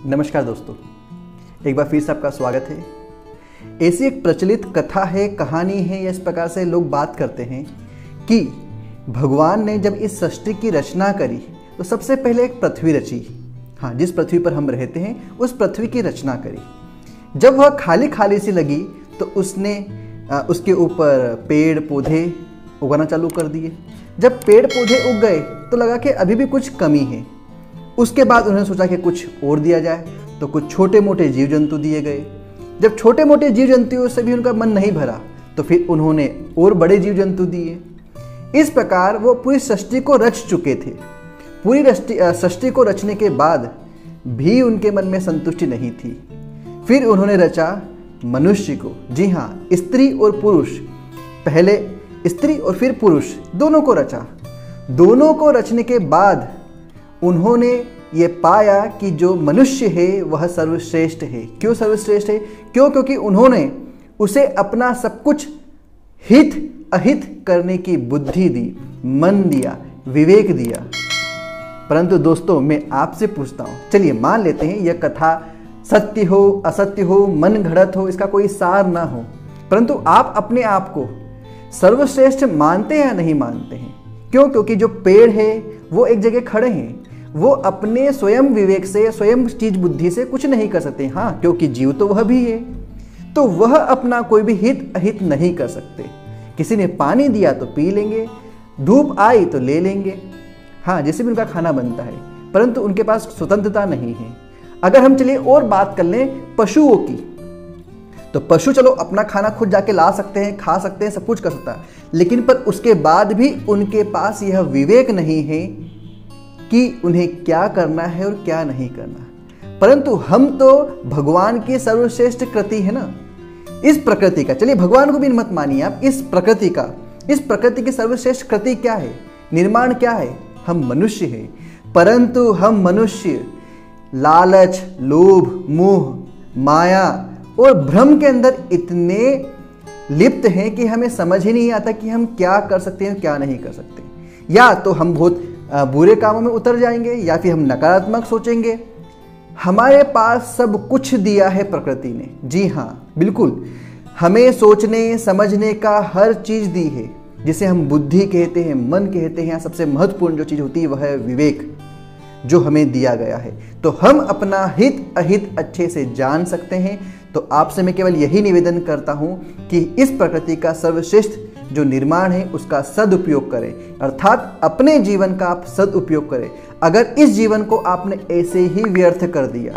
नमस्कार दोस्तों, एक बार फिर से आपका स्वागत है। ऐसी एक प्रचलित कथा है, कहानी है, या इस प्रकार से लोग बात करते हैं कि भगवान ने जब इस सृष्टि की रचना करी तो सबसे पहले एक पृथ्वी रची। हाँ, जिस पृथ्वी पर हम रहते हैं उस पृथ्वी की रचना करी। जब वह खाली खाली सी लगी तो उसने उसके ऊपर पेड़ पौधे उगाना चालू कर दिए। जब पेड़ पौधे उग गए तो लगा कि अभी भी कुछ कमी है। उसके बाद उन्होंने सोचा कि कुछ और दिया जाए, तो कुछ छोटे मोटे जीव जंतु दिए गए। जब छोटे मोटे जीव जंतुओं से भी उनका मन नहीं भरा तो फिर उन्होंने और बड़े जीव जंतु दिए। इस प्रकार वो पूरी सृष्टि को रच चुके थे। पूरी सृष्टि को रचने के बाद भी उनके मन में संतुष्टि नहीं थी। फिर उन्होंने रचा मनुष्य को। जी हाँ, स्त्री और पुरुष, पहले स्त्री और फिर पुरुष, दोनों को रचा। दोनों को रचने के बाद उन्होंने ये पाया कि जो मनुष्य है वह सर्वश्रेष्ठ है। क्यों सर्वश्रेष्ठ है? क्योंकि उन्होंने उसे अपना सब कुछ हित अहित करने की बुद्धि दी, मन दिया, विवेक दिया। परंतु दोस्तों, मैं आपसे पूछता हूँ, चलिए मान लेते हैं यह कथा सत्य हो, असत्य हो, मन घड़त हो, इसका कोई सार ना हो, परंतु आप अपने आप को सर्वश्रेष्ठ मानते हैं या नहीं मानते हैं? क्यों? क्योंकि जो पेड़ है वो एक जगह खड़े हैं, वो अपने स्वयं विवेक से, स्वयं चीज बुद्धि से कुछ नहीं कर सकते। हाँ, क्योंकि जीव तो वह भी है, तो वह अपना कोई भी हित अहित नहीं कर सकते। किसी ने पानी दिया तो पी लेंगे, धूप आई तो ले लेंगे, हाँ, जैसे भी उनका खाना बनता है, परंतु उनके पास स्वतंत्रता नहीं है। अगर हम चलिए और बात कर लें पशुओं की, तो पशु चलो अपना खाना खुद जाके ला सकते हैं, खा सकते हैं, सब कुछ कर सकता है, लेकिन पर उसके बाद भी उनके पास यह विवेक नहीं है कि उन्हें क्या करना है और क्या नहीं करना। परंतु हम तो भगवान की सर्वश्रेष्ठ कृति है ना, इस प्रकृति का, चलिए भगवान को भी मत मानिए आप, इस प्रकृति की सर्वश्रेष्ठ कृति क्या है, निर्माण क्या है? हम मनुष्य हैं। परंतु हम मनुष्य लालच, लोभ, मोह, माया और भ्रम के अंदर इतने लिप्त हैं कि हमें समझ ही नहीं आता कि हम क्या कर सकते हैं, क्या नहीं कर सकते। या तो हम बहुत बुरे कामों में उतर जाएंगे, या फिर हम नकारात्मक सोचेंगे। हमारे पास सब कुछ दिया है प्रकृति ने। जी हाँ, बिल्कुल, हमें सोचने समझने का हर चीज दी है, जिसे हम बुद्धि कहते हैं, मन कहते हैं। सबसे महत्वपूर्ण जो चीज होती है वह है विवेक, जो हमें दिया गया है। तो हम अपना हित अहित अच्छे से जान सकते हैं। तो आपसे मैं केवल यही निवेदन करता हूं कि इस प्रकृति का सर्वश्रेष्ठ जो निर्माण है उसका सदुपयोग करें, अर्थात अपने जीवन का आप सदुपयोग करें। अगर इस जीवन को आपने ऐसे ही व्यर्थ कर दिया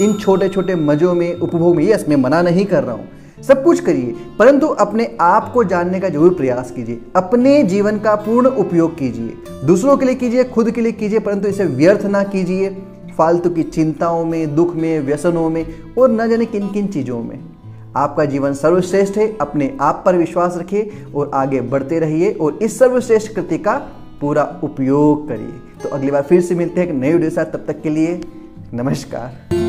इन छोटे छोटे मजों में, उपभोग में, यस मैं मना नहीं कर रहा हूं, सब कुछ करिए, परंतु अपने आप को जानने का जरूर प्रयास कीजिए। अपने जीवन का पूर्ण उपयोग कीजिए, दूसरों के लिए कीजिए, खुद के लिए कीजिए, परंतु इसे व्यर्थ ना कीजिए फालतू की चिंताओं में, दुख में, व्यसनों में और न जाने किन किन चीज़ों में। आपका जीवन सर्वश्रेष्ठ है। अपने आप पर विश्वास रखिए और आगे बढ़ते रहिए और इस सर्वश्रेष्ठ कृति का पूरा उपयोग करिए। तो अगली बार फिर से मिलते हैं एक नई वीडियो के साथ। तब तक के लिए नमस्कार।